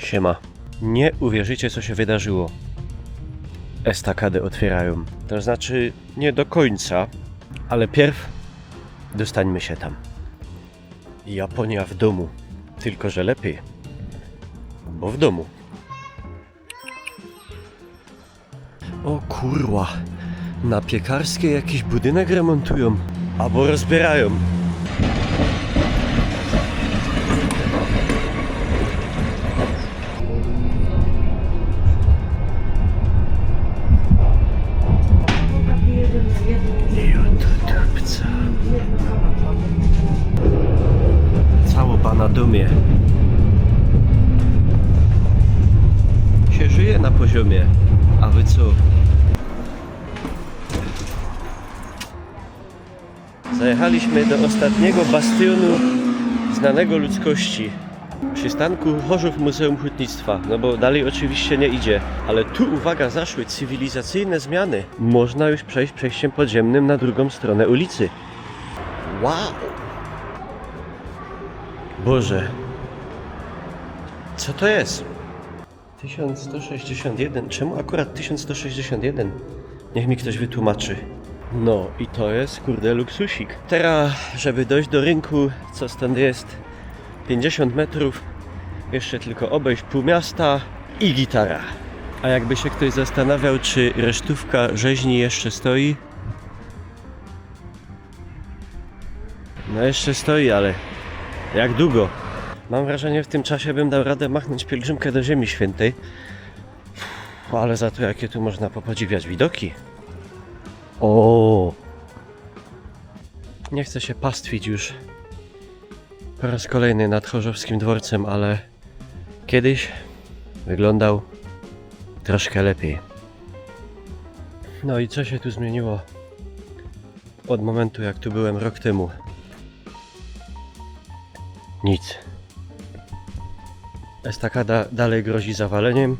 Siema. Nie uwierzycie, co się wydarzyło. Estakadę otwierają. To znaczy, nie do końca, ale pierw dostańmy się tam. Japonia w domu. Tylko że lepiej. Bo w domu. O kurwa. Na Piekarskiej jakiś budynek remontują. Albo rozbierają. Całoba na dumie. Się żyje na poziomie. A wy co? Zajechaliśmy do ostatniego bastionu znanego ludzkości. Przystanku Chorzów Muzeum Hutnictwa. No bo dalej oczywiście nie idzie. Ale tu, uwaga, zaszły cywilizacyjne zmiany. Można już przejść przejściem podziemnym na drugą stronę ulicy. Wow! Boże. Co to jest? 1161. Czemu akurat 1161? Niech mi ktoś wytłumaczy. No i to jest, kurde, luksusik. Teraz, żeby dojść do rynku, co stąd jest 50 metrów, jeszcze tylko obejść pół miasta i gitara. A jakby się ktoś zastanawiał, czy resztówka rzeźni jeszcze stoi? No jeszcze stoi, ale jak długo? Mam wrażenie, w tym czasie bym dał radę machnąć pielgrzymkę do Ziemi Świętej. Ale za to jakie tu można popodziwiać widoki. O! Nie chcę się pastwić już po raz kolejny nad chorzowskim dworcem, ale kiedyś wyglądał troszkę lepiej. No i co się tu zmieniło od momentu, jak tu byłem rok temu? Nic. Estakada dalej grozi zawaleniem,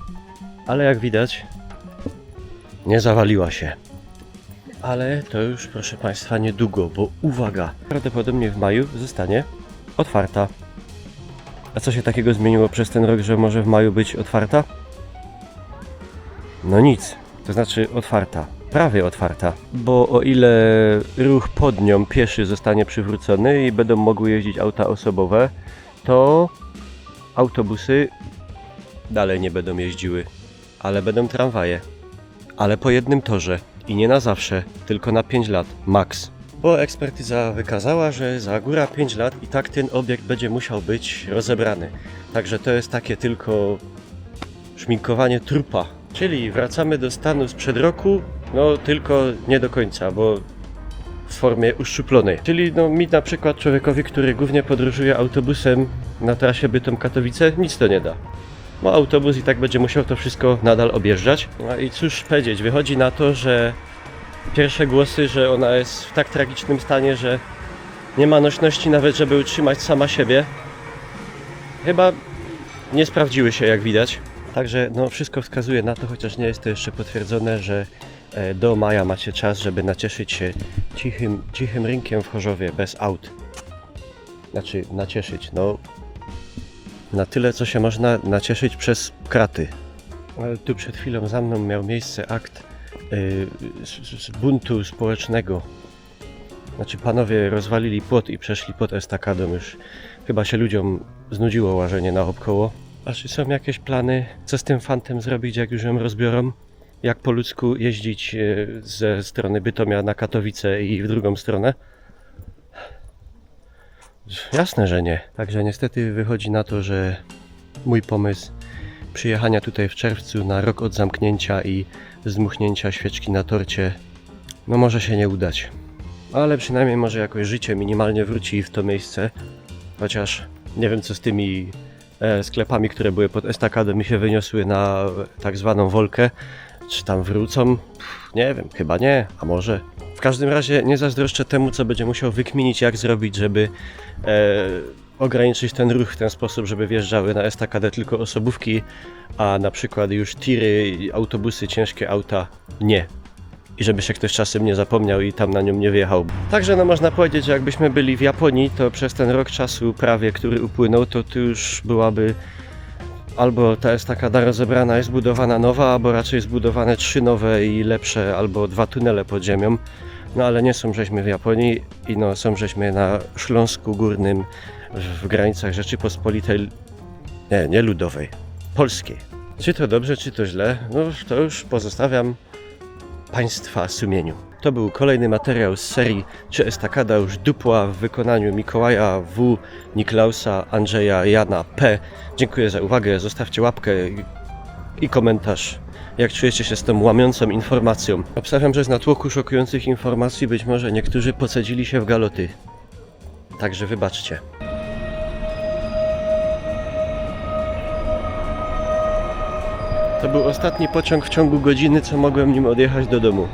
ale jak widać nie zawaliła się. Ale to już, proszę Państwa, niedługo, bo uwaga, prawdopodobnie w maju zostanie otwarta. A co się takiego zmieniło przez ten rok, że może w maju być otwarta? No nic, to znaczy otwarta, prawie otwarta. Bo o ile ruch pod nią pieszy zostanie przywrócony i będą mogły jeździć auta osobowe, to autobusy dalej nie będą jeździły, ale będą tramwaje. Ale po jednym torze. I nie na zawsze, tylko na 5 lat, max. Bo ekspertyza wykazała, że za góra 5 lat i tak ten obiekt będzie musiał być rozebrany. Także to jest takie tylko szminkowanie trupa. Czyli wracamy do stanu sprzed roku, no tylko nie do końca, bo w formie uszczuplonej. Czyli no mi na przykład, człowiekowi, który głównie podróżuje autobusem na trasie Bytom-Katowice, nic to nie da. Bo autobus i tak będzie musiał to wszystko nadal objeżdżać. No i cóż powiedzieć, wychodzi na to, że pierwsze głosy, że ona jest w tak tragicznym stanie, że nie ma nośności nawet, żeby utrzymać sama siebie, chyba nie sprawdziły się, jak widać. Także no wszystko wskazuje na to, chociaż nie jest to jeszcze potwierdzone, że do maja macie czas, żeby nacieszyć się cichym rynkiem w Chorzowie bez aut. Znaczy nacieszyć, no na tyle, co się można nacieszyć przez kraty. Ale tu przed chwilą za mną miał miejsce akt z buntu społecznego. Znaczy panowie rozwalili płot i przeszli pod estakadą. Już chyba się ludziom znudziło łażenie naokoło. A czy są jakieś plany, co z tym fantem zrobić, jak już ją rozbiorą? Jak po ludzku jeździć ze strony Bytomia na Katowice i w drugą stronę? Jasne, że nie. Także niestety wychodzi na to, że mój pomysł przyjechania tutaj w czerwcu na rok od zamknięcia i zdmuchnięcia świeczki na torcie, no może się nie udać. Ale przynajmniej może jakoś życie minimalnie wróci w to miejsce. Chociaż nie wiem, co z tymi sklepami, które były pod estakadą i się wyniosły na tak zwaną wolkę. Czy tam wrócą? Nie wiem, chyba nie, a może. W każdym razie nie zazdroszczę temu, co będzie musiał wykminić, jak zrobić, żeby ograniczyć ten ruch w ten sposób, żeby wjeżdżały na estakadę tylko osobówki, a na przykład już tiry, autobusy, ciężkie auta nie. I żeby się ktoś czasem nie zapomniał i tam na nią nie wjechał. Także no można powiedzieć, że jakbyśmy byli w Japonii, to przez ten rok czasu prawie, który upłynął, to tu już byłaby albo ta estakada rozebrana jest budowana nowa, albo raczej zbudowane 3 nowe i lepsze, albo 2 tunele pod ziemią. No ale nie są żeśmy w Japonii i no są żeśmy na Śląsku Górnym w granicach Rzeczypospolitej, nie ludowej, polskiej. Czy to dobrze, czy to źle? No to już pozostawiam Państwa sumieniu. To był kolejny materiał z serii Czy estakada już dupła w wykonaniu Mikołaja W, Niklausa, Andrzeja, Jana P. Dziękuję za uwagę, zostawcie łapkę i komentarz, jak czujecie się z tą łamiącą informacją. Obstawiam, że z natłoku szokujących informacji być może niektórzy podsadzili się w galoty. Także wybaczcie. To był ostatni pociąg w ciągu godziny, co mogłem nim odjechać do domu.